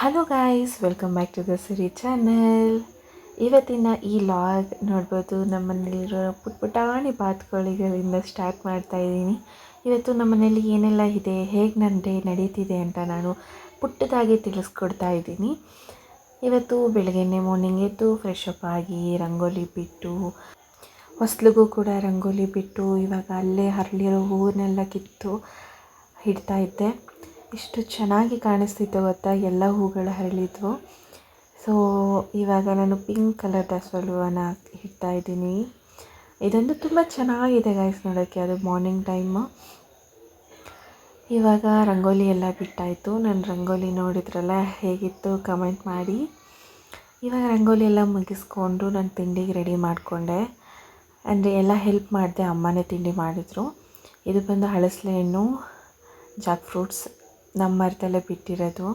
Hello guys, welcome back to the Siri channel. ಇವತ್ತಿನ ಈ log ನೋಡ್ಬೋದು ನಮ್ಮನೇಲಿರೋ ಪುಟಾಣಿ ಬಾತುಕೋಳಿಗಳಿಂದ ಸ್ಟಾರ್ಟ್ ಮಾಡ್ತಾ ಇದ್ದೀನಿ. ಇವತ್ತು ನಮ್ಮನೇಲಿ ಏನೆಲ್ಲ ಇದೆ, ಹೇಗೆ ನನ್ನ ಡೇ ನಡೀತಿದೆ ಅಂತ ನಾನು ಪುಟ್ಟದಾಗಿ ತಿಳಿಸ್ಕೊಡ್ತಾ ಇದ್ದೀನಿ. ಇವತ್ತು ಬೆಳಗ್ಗೆನೇ ಮಾರ್ನಿಂಗ್ ಎದ್ದು ಫ್ರೆಶ್ ಅಪ್ ಆಗಿ ರಂಗೋಲಿ ಬಿಟ್ಟು, ಹೊಸ್ಲಿಗೂ ಕೂಡ ರಂಗೋಲಿ ಬಿಟ್ಟು, ಇವಾಗ ಅಲ್ಲೇ ಹರಳಿರೋ ಹೂವನ್ನೆಲ್ಲ ಕಿತ್ತು ಇಡ್ತಾ ಇದ್ದೆ. ಎಷ್ಟು ಚೆನ್ನಾಗಿ ಕಾಣಿಸ್ತಿತ್ತು ಗೊತ್ತಾ, ಎಲ್ಲ ಹೂಗಳು ಹರಳಿದ್ವು. ಸೊ ಇವಾಗ ನಾನು ಪಿಂಕ್ ಕಲರ್ ದಾಸವಾಳ ಹೂವನ್ನ ಇಡ್ತಾ ಇದ್ದೀನಿ. ಇದೊಂದು ತುಂಬ ಚೆನ್ನಾಗಿದೆ ಗೈಸ್ ನೋಡೋಕ್ಕೆ. ಅದು ಮಾರ್ನಿಂಗ್ ಟೈಮು. ಇವಾಗ ರಂಗೋಲಿ ಎಲ್ಲ ಬಿಟ್ಟಾಯಿತು. ನಾನು ರಂಗೋಲಿ ನೋಡಿದ್ರಲ್ಲ ಹೇಗಿತ್ತು ಕಮೆಂಟ್ ಮಾಡಿ. ಇವಾಗ ರಂಗೋಲಿ ಎಲ್ಲ ಮುಗಿಸ್ಕೊಂಡು ನಾನು ತಿಂಡಿಗೆ ರೆಡಿ ಮಾಡಿಕೊಂಡೆ. ಅಂದರೆ ಎಲ್ಲ ಹೆಲ್ಪ್ ಮಾಡಿದೆ, ಅಮ್ಮನೇ ತಿಂಡಿ ಮಾಡಿದರು. ಇದು ಬಂದು ಹಳಸಲೆ ಹಣ್ಣು, ಜಾಕ್ ಫ್ರೂಟ್ಸ್ ನಮ್ಮ ಮರದಲ್ಲೇ ಬಿಟ್ಟಿರೋದು.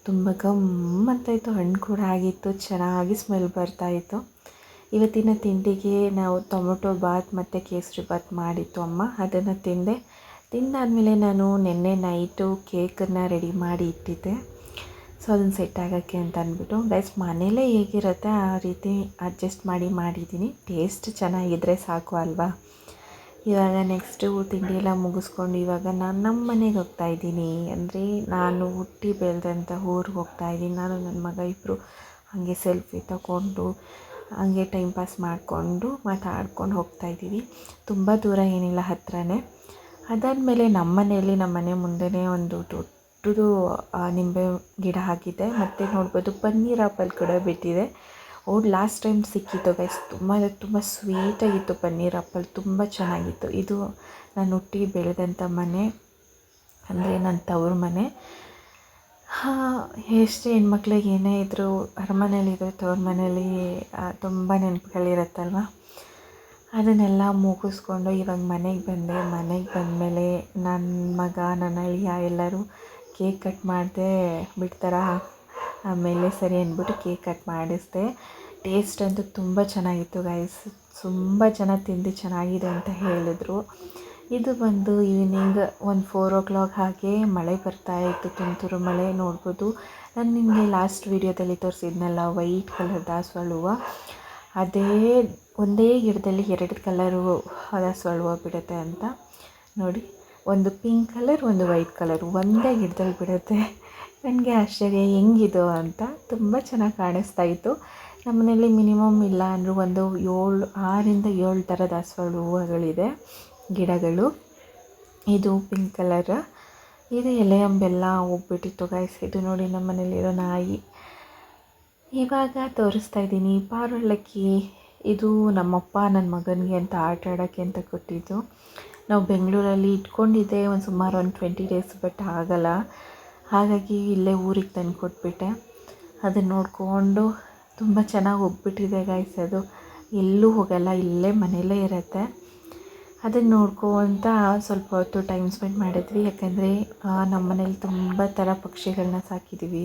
ತುಂಬ ಗಮ್ಮಂತಾಯಿತು. ಹಣ್ಣು ಕೂಡ ಆಗಿತ್ತು, ಚೆನ್ನಾಗಿ ಸ್ಮೆಲ್ ಬರ್ತಾಯಿತ್ತು. ಇವತ್ತಿನ ತಿಂಡಿಗೆ ನಾವು ಟೊಮೊಟೊ ಬಾತ್ ಮತ್ತು ಕೇಸರಿ ಬಾತ್ ಮಾಡಿತ್ತು ಅಮ್ಮ, ಅದನ್ನು ತಿಂದಾದಮೇಲೆ ನಾನು ನಿನ್ನೆ ನೈಟು ಕೇಕನ್ನು ರೆಡಿ ಮಾಡಿ ಇಟ್ಟಿದ್ದೆ. ಸೊ ಅದನ್ನು ಸೆಟ್ ಆಗೋಕ್ಕೆ ಅಂತ ಅಂದ್ಬಿಟ್ಟು ಗೈಸ್, ಮನೇಲೇ ಹೇಗಿರುತ್ತೆ ಆ ರೀತಿ ಅಡ್ಜಸ್ಟ್ ಮಾಡಿದ್ದೀನಿ. ಟೇಸ್ಟ್ ಚೆನ್ನಾಗಿದ್ದರೆ ಸಾಕು ಅಲ್ವಾ. ಇವಾಗ ನೆಕ್ಸ್ಟು ತಿಂಡಿ ಎಲ್ಲ ಮುಗಿಸ್ಕೊಂಡು ಇವಾಗ ನಾನು ನಮ್ಮ ಮನೆಗೆ ಹೋಗ್ತಾಯಿದ್ದೀನಿ. ಅಂದರೆ ನಾನು ಹುಟ್ಟಿ ಬೆಳೆದಂಥ ಊರಿಗೆ ಹೋಗ್ತಾಯಿದ್ದೀನಿ. ನಾನು ನನ್ನ ಮಗ ಇಬ್ಬರು ಹಾಗೆ ಸೆಲ್ಫಿ ತಗೊಂಡು ಹಾಗೆ ಟೈಮ್ ಪಾಸ್ ಮಾಡಿಕೊಂಡು ಮಾತಾಡ್ಕೊಂಡು ಹೋಗ್ತಾಯಿದ್ದೀವಿ. ತುಂಬ ದೂರ ಏನಿಲ್ಲ, ಹತ್ತಿರನೇ. ಅದಾದಮೇಲೆ ನಮ್ಮ ಮನೆ ಮುಂದೆನೇ ಒಂದು ದೊಡ್ಡದು ನಿಂಬೆ ಗಿಡ ಹಾಕಿದೆ. ಮತ್ತು ನೋಡ್ಬೋದು ಪನ್ನೀರ್ ಆಪಲ್ ಕೂಡ ಬಿಟ್ಟಿದೆ. ಲಾಸ್ಟ್ ಟೈಮ್ ಸಿಕ್ಕಿತ್ತು ಗೈಸ್, ತುಂಬ ಸ್ವೀಟಾಗಿತ್ತು ಪನ್ನೀರ್ ಆಪಲ್, ತುಂಬ ಚೆನ್ನಾಗಿತ್ತು. ಇದು ನಾನು ಹುಟ್ಟಿ ಬೆಳೆದಂಥ ಮನೆ, ಅಂದರೆ ನನ್ನ ತವ್ರ ಮನೆ. ಎಷ್ಟು ಹೆಣ್ಮಕ್ಳಿಗೆ ಏನೇ ಇದ್ದರೂ ಅರಮನೆಯಲ್ಲಿದ್ದರೆ ತವ್ರ ಮನೇಲಿ ತುಂಬ ನೆನಪುಗಳಿರುತ್ತಲ್ವ. ಅದನ್ನೆಲ್ಲ ಮುಗಿಸ್ಕೊಂಡು ಇವಾಗ ಮನೆಗೆ ಬಂದೆ. ಮನೆಗೆ ಬಂದಮೇಲೆ ನನ್ನ ಮಗ, ನನ್ನ ಅಳಿಯ ಎಲ್ಲರೂ ಕೇಕ್ ಕಟ್ ಮಾಡಿದೆ ಬಿಡ್ತಾರಾ, ಆಮೇಲೆ ಸರಿ ಅಂದ್ಬಿಟ್ಟು ಕೇಕ್ ಕಟ್ ಮಾಡಿಸಿದೆ. ಟೇಸ್ಟ್ ಅಂತೂ ತುಂಬ ಚೆನ್ನಾಗಿತ್ತು ಗೈಸ್. ತುಂಬ ಜನ ತಿಂದು ಚೆನ್ನಾಗಿದೆ ಅಂತ ಹೇಳಿದ್ರು. ಇದು ಬಂದು ಈವ್ನಿಂಗ್ ಒಂದು 4 o'clock ಹಾಗೆ ಮಳೆ ಬರ್ತಾಯಿತ್ತು, ತುಂತುರು ಮಳೆ. ನೋಡ್ಬೋದು, ನಾನು ನಿಮಗೆ ಲಾಸ್ಟ್ ವೀಡಿಯೋದಲ್ಲಿ ತೋರಿಸಿದ್ನಲ್ಲ ವೈಟ್ ಕಲರ್ ದಾಸವಾಳ ಹೂವು, ಅದೇ ಒಂದೇ ಗಿಡದಲ್ಲಿ 2 ಕಲರು ದಾಸವಾಳ ಹೂವು ಬಿಡುತ್ತೆ ಅಂತ ನೋಡಿ. ಒಂದು ಪಿಂಕ್ ಕಲರ್, ಒಂದು ವೈಟ್ ಕಲರ್ ಒಂದೇ ಗಿಡದಲ್ಲಿ ಬಿಡುತ್ತೆ. ನನಗೆ ಆಶ್ಚರ್ಯ ಹೆಂಗಿದು ಅಂತ. ತುಂಬ ಚೆನ್ನಾಗಿ ಕಾಣಿಸ್ತಾ ಇತ್ತು. ನಮ್ಮ ಮನೇಲಿ ಮಿನಿಮಮ್ ಇಲ್ಲ ಅಂದರೂ ಒಂದು 6ರಿಂದ 7 ಥರ ದಾಸವಾಳ ಹೂವುಗಳಿದೆ, ಗಿಡಗಳು. ಇದು ಪಿಂಕ್ ಕಲರ್. ಇದು ಎಲೆ ಅಂಬೆಲ್ಲ ಹೋಗ್ಬಿಟ್ಟಿತ್ತು ಗೈಸ್. ಇದು ನೋಡಿ ನಮ್ಮ ಮನೇಲಿರೋ ನಾಯಿ. ಇವಾಗ ತೋರಿಸ್ತಾ ಇದ್ದೀನಿ ಪಾರವಳ್ಳಕ್ಕಿ. ಇದು ನಮ್ಮಪ್ಪ ನನ್ನ ಮಗನಿಗೆ ಅಂತ ಆಟ ಆಡೋಕ್ಕೆ ಅಂತ ಕೊಟ್ಟಿದ್ದು. ನಾವು ಬೆಂಗಳೂರಲ್ಲಿ ಇಟ್ಕೊಂಡಿದ್ದೆ ಸುಮಾರು ಒಂದು 20 days, ಬಟ್ ಆಗಲ್ಲ. ಹಾಗಾಗಿ ಇಲ್ಲೇ ಊರಿಗೆ ತಂದು ಕೊಟ್ಬಿಟ್ಟೆ. ಅದನ್ನು ನೋಡಿಕೊಂಡು ತುಂಬ ಚೆನ್ನಾಗಿ ಹೋಗ್ಬಿಟ್ಟಿದೆ ಗೈಸ್. ಅದು ಎಲ್ಲೂ ಹೋಗಲ್ಲ, ಇಲ್ಲೇ ಮನೆಯಲ್ಲೇ ಇರುತ್ತೆ. ಅದನ್ನು ನೋಡ್ಕೊತ ಸ್ವಲ್ಪ ಹೊತ್ತು ಟೈಮ್ ಸ್ಪೆಂಡ್ ಮಾಡಿದ್ವಿ. ಯಾಕಂದರೆ ನಮ್ಮ ಮನೇಲಿ ತುಂಬ ಥರ ಪಕ್ಷಿಗಳನ್ನ ಸಾಕಿದ್ದೀವಿ.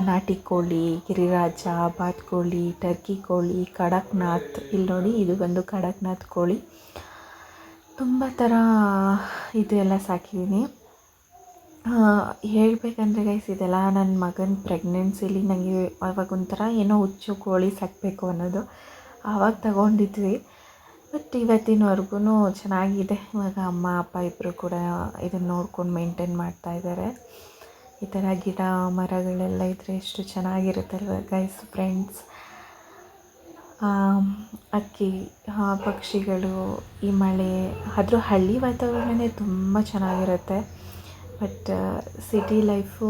ನಾಟಿ ಕೋಳಿ, ಗಿರಿರಾಜ, ಬಾತುಕೋಳಿ, ಟರ್ಕಿ ಕೋಳಿ, ಕಡಕ್ನಾಥ್. ಇಲ್ಲಿ ನೋಡಿ, ಇದು ಬಂದು ಕಡಕ್ನಾಥ್ ಕೋಳಿ. ತುಂಬ ಥರ ಇದೆಲ್ಲ ಸಾಕಿದ್ದೀನಿ. ಹೇಳಬೇಕಂದ್ರೆ ಗೈಸ್, ಇದೆಲ್ಲ ನನ್ನ ಮಗನ ಪ್ರೆಗ್ನೆನ್ಸಿಲಿ ನನಗೆ ಆವಾಗ ಒಂಥರ ಏನೋ ಹುಚ್ಚು ಕೋಳಿ ಸಾಕಬೇಕು ಅನ್ನೋದು. ಆವಾಗ ತಗೊಂಡಿದ್ವಿ. ಬಟ್ ಇವತ್ತಿನವರೆಗೂ ಚೆನ್ನಾಗಿದೆ. ಇವಾಗ ಅಮ್ಮ ಅಪ್ಪ ಇಬ್ಬರು ಕೂಡ ಇದನ್ನು ನೋಡ್ಕೊಂಡು ಮೇಂಟೈನ್ ಮಾಡ್ತಾಯಿದ್ದಾರೆ. ಈ ಥರ ಗಿಡ ಮರಗಳೆಲ್ಲ ಇದ್ದರೆ ಎಷ್ಟು ಚೆನ್ನಾಗಿರುತ್ತಲ್ವ ಗೈಸ್. ಫ್ರೆಂಡ್ಸ್, ಅಕ್ಕಿ, ಪಕ್ಷಿಗಳು, ಈ ಮಳೆ, ಆದರೂ ಹಳ್ಳಿ ವಾತಾವರಣವೇ ತುಂಬ ಚೆನ್ನಾಗಿರುತ್ತೆ. ಬಟ್ ಸಿಟಿ ಲೈಫು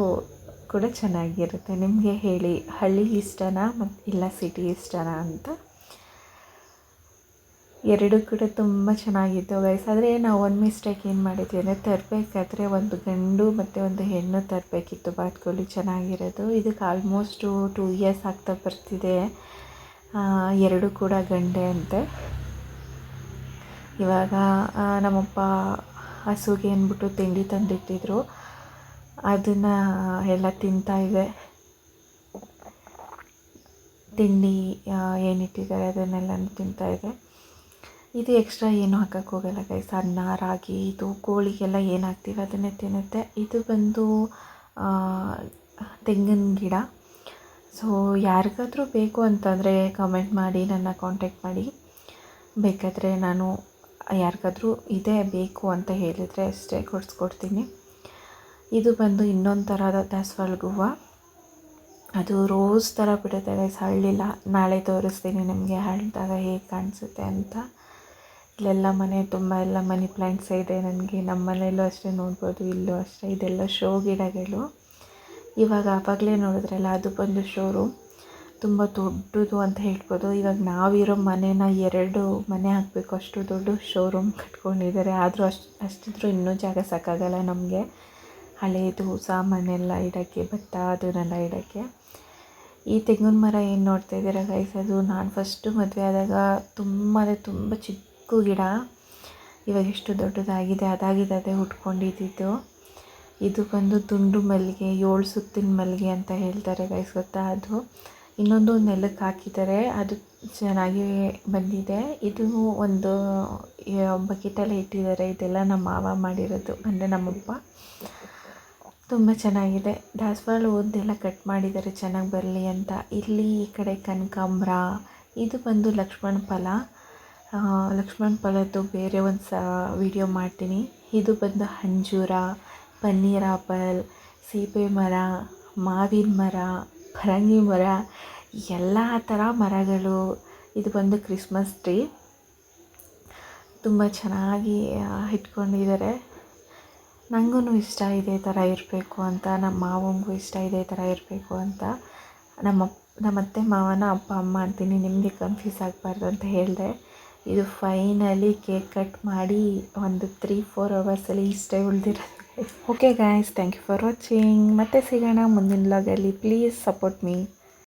ಕೂಡ ಚೆನ್ನಾಗಿರುತ್ತೆ. ನಿಮಗೆ ಹೇಳಿ, ಹಳ್ಳಿ ಇಷ್ಟನಾ ಇಲ್ಲ ಸಿಟಿ ಇಷ್ಟನಾ ಅಂತ. ಎರಡೂ ಕೂಡ ತುಂಬ ಚೆನ್ನಾಗಿತ್ತು ಗೈಸ್. ಆದರೆ ನಾವು ಒಂದು ಮಿಸ್ಟೇಕ್ ಏನು ಮಾಡಿದ್ವಿ ಅಂದರೆ, ತರಬೇಕಾದ್ರೆ ಒಂದು ಗಂಡು ಮತ್ತು ಒಂದು ಹೆಣ್ಣು ತರಬೇಕಿತ್ತು ಬಾತುಕೋಳಿ ಚೆನ್ನಾಗಿರೋದು. ಇದಕ್ಕೆ ಆಲ್ಮೋಸ್ಟು 2 years ಆಗ್ತಾ ಬರ್ತಿದೆ. ಎರಡೂ ಕೂಡ ಗಂಡೆ ಅಂತೆ. ಇವಾಗ ನಮ್ಮಪ್ಪ ಹಸುಗೆ ಅಂದ್ಬಿಟ್ಟು ತಿಂಡಿ ತಂದಿಟ್ಟಿದ್ರು, ಅದನ್ನು ಎಲ್ಲ ತಿಂತಾಯಿದೆ. ತಿಂಡಿ ಏನಿಟ್ಟಿದ್ದಾರೆ ಅದನ್ನೆಲ್ಲ ತಿಂತಾಯಿದೆ. ಇದು ಎಕ್ಸ್ಟ್ರಾ ಏನೂ ಹಾಕೋಕ್ಕೆ ಹೋಗಲ್ಲ ಗೈಸ್. ಅನ್ನ, ರಾಗಿ, ಇದು ಕೋಳಿಗೆಲ್ಲ ಏನು ಹಾಕ್ತೀವಿ ಅದನ್ನೇ ತಿನ್ನುತ್ತೆ. ಇದು ಬಂದು ತೆಂಗಿನ ಗಿಡ. ಸೊ ಯಾರಿಗಾದ್ರೂ ಬೇಕು ಅಂತಂದರೆ ಕಮೆಂಟ್ ಮಾಡಿ, ನನ್ನ ಕಾಂಟ್ಯಾಕ್ಟ್ ಮಾಡಿ. ಬೇಕಾದರೆ ನಾನು ಯಾರಿಗಾದ್ರೂ ಇದೇ ಬೇಕು ಅಂತ ಹೇಳಿದರೆ ಅಷ್ಟೇ ಕೊಡಿಸ್ಕೊಡ್ತೀನಿ. ಇದು ಬಂದು ಇನ್ನೊಂದು ಥರದ ದಾಸವಾಳ ಹೂವು. ಅದು ರೋಸ್ ಥರ ಬಿಡುತ್ತೆ ಗೈಸ್, ಹರಳಿಲ್ಲ. ನಾಳೆ ತೋರಿಸ್ತೀನಿ ನಿಮಗೆ ಹರಳಿದಾಗ ಹೇಗೆ ಕಾಣಿಸುತ್ತೆ ಅಂತ. ಇಲ್ಲೆಲ್ಲ ಮನೆ ತುಂಬ ಎಲ್ಲ ಮನಿ ಪ್ಲ್ಯಾಂಟ್ಸ್ ಇದೆ ನನಗೆ. ನಮ್ಮ ಮನೆಯಲ್ಲೂ ಅಷ್ಟೇ ನೋಡ್ಬೋದು, ಇಲ್ಲೂ ಅಷ್ಟೇ. ಇದೆಲ್ಲ ಶೋ ಗಿಡಗಳು. ಇವಾಗ ಆವಾಗಲೇ ನೋಡಿದ್ರಲ್ಲ, ಅದು ಬಂದು ಶೋರೂಮ್. ತುಂಬ ದೊಡ್ಡದು ಅಂತ ಹೇಳ್ಬೋದು. ಇವಾಗ ನಾವಿರೋ ಮನೇನ 2 ಮನೆ ಹಾಕಬೇಕು, ಅಷ್ಟು ದೊಡ್ಡ ಶೋರೂಮ್ ಕಟ್ಕೊಂಡಿದ್ದಾರೆ. ಆದರೂ ಅಷ್ಟಿದ್ರೂ ಇನ್ನೂ ಜಾಗ ಸಾಕಾಗಲ್ಲ ನಮಗೆ. ಹಳೆಯದು ಸಾಮಾನೆಲ್ಲ ಇಡೋಕ್ಕೆ, ಭತ್ತ ಅದನ್ನೆಲ್ಲ ಇಡೋಕ್ಕೆ. ಈ ತೆಂಗಿನ ಮರ ಏನು ನೋಡ್ತಾ ಇದ್ದೀರಾ ಗೈಸ್, ಅದು ನಾನು ಫಸ್ಟು ಮದುವೆ ಆದಾಗ ತುಂಬ ಚಿಕ್ಕ ಗಿಡ. ಇವಾಗ ಎಷ್ಟು ದೊಡ್ಡದಾಗಿದೆ, ಅದೇ ಹುಟ್ಕೊಂಡಿದ್ದು. ಇದು ಬಂದು ದುಂಡು ಮಲ್ಲಿಗೆ, 7 ಸುತ್ತಿನ ಮಲ್ಲಿಗೆ ಅಂತ ಹೇಳ್ತಾರೆ ಗೈಸ್, ಗೊತ್ತಾ? ಅದು ಇನ್ನೊಂದು ನೆಲಕ್ಕೆ ಹಾಕಿದ್ದಾರೆ, ಅದು ಚೆನ್ನಾಗಿ ಬಂದಿದೆ. ಇದು ಒಂದು ಬಕೆಟಲ್ಲಿ ಇಟ್ಟಿದ್ದಾರೆ. ಇದೆಲ್ಲ ನಮ್ಮ ಮಾವ ಮಾಡಿರೋದು, ಅಂದರೆ ನಮ್ಮಪ್ಪ. ತುಂಬ ಚೆನ್ನಾಗಿದೆ. ದಾಸವಾಳ ಹೂವನ್ನೆಲ್ಲ ಕಟ್ ಮಾಡಿದ್ದಾರೆ ಚೆನ್ನಾಗಿ ಬರಲಿ ಅಂತ. ಇಲ್ಲಿ ಈ ಕಡೆ ಕನಕಾಂಬರ. ಇದು ಬಂದು ಲಕ್ಷ್ಮಣ ಫಲ. ಲಕ್ಷ್ಮಣ ಫಲದ್ದು ಬೇರೆ ಒಂದು ವಿಡಿಯೋ ಮಾಡ್ತೀನಿ. ಇದು ಬಂದು ಅಂಜೂರ, ಪನ್ನೀರ್ ಆಪಲ್, ಸೀಬೆ ಮರ, ಮಾವಿನ ಮರ, ಪರಂಗಿ ಮರ, ಎಲ್ಲ ಥರ ಮರಗಳು. ಇದು ಬಂದು ಕ್ರಿಸ್ಮಸ್ ಟ್ರೀ. ತುಂಬ ಚೆನ್ನಾಗಿ ಇಟ್ಕೊಂಡಿದ್ದಾರೆ. ನನಗೂ ಇಷ್ಟ ಇದೇ ಥರ ಇರಬೇಕು ಅಂತ, ನಮ್ಮ ಮಾವಂಗೂ ಇಷ್ಟ ಇದೇ ಥರ ಇರಬೇಕು ಅಂತ. ನಮ್ಮ ಅತ್ತೆ ಮಾವನ ಅಪ್ಪ ಅಮ್ಮ ಅಂತೀನಿ, ನಿಮಗೆ ಕನ್ಫ್ಯೂಸ್ ಆಗಬಾರ್ದು ಅಂತ ಹೇಳಿದೆ. ಇದು ಫೈನಲಿ ಕೇಕ್ ಕಟ್ ಮಾಡಿ ಒಂದು 3-4 ಅವರ್ಸಲ್ಲಿ ಇಷ್ಟೇ ಉಳಿದಿರೋದು. Okay guys, thank you for watching. ಮತ್ತೆ ಸಿಗೋಣ ಮುಂದಿನ ವ್ಲಾಗಲ್ಲಿ. Please support me.